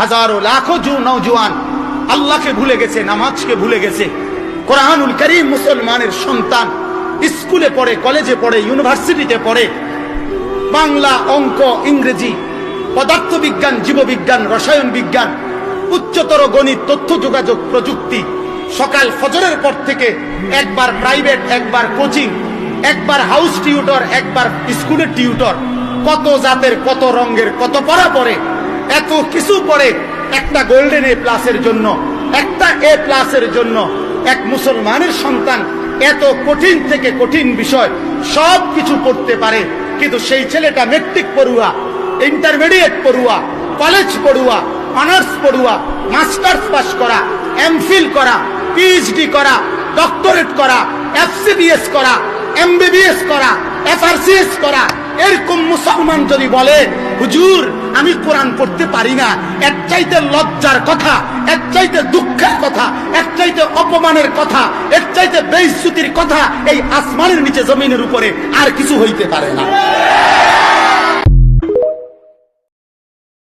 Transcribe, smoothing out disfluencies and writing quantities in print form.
হাজারো লাখো নওজোয়ান আল্লাহকে ভুলে গেছে, নামাজকে ভুলে গেছে। কোরআনুল কারীম মুসলমানের সন্তান স্কুলে পড়ে, কলেজে পড়ে, ইউনিভার্সিটিতে পড়ে, বাংলা, অঙ্ক, ইংরেজি, পদার্থবিজ্ঞান, জীববিজ্ঞান, রসায়ন বিজ্ঞান, উচ্চতর গণিত, তথ্য যোগাযোগ প্রযুক্তি। সকাল ফজরের পর থেকে একবার প্রাইভেট, একবার কোচিং, একবার হাউস টিউটর, একবার স্কুলের টিউটর। কত জাতের, কত রঙের, কত পড়া পড়ে, এত কিছু পড়ে একটা গোল্ডেন এ প্লাসের জন্য, একটা এ প্লাসের জন্য। এক মুসলমানের সন্তান এত কঠিন থেকে কঠিন বিষয় সব কিছু পড়তে পারে, কিন্তু সেই ছেলেটা মেট্রিক পড়ুয়া, ইন্টারমিডিয়েট পড়ুয়া, কলেজ পড়ুয়া, অনার্স পড়ুয়া, মাস্টার্স পাস করা, এমফিল করা, পিএইচডি করা, ডক্টরেট করা, এফসিবিএস করা, এমবিবিএস করা, এফআরসিএস করা, এরকম মুসলমান যদি বলে হুজুর আমি কোরআন পড়তে পারি না, এর চাইতে লজ্জার কথা, এর চাইতে দুঃখের কথা, এর চাইতে অপমানের কথা, এর চাইতে বেইজ্জতির কথা এই আসমানের নিচে জমিনের উপরে আর কিছু হইতে পারে না।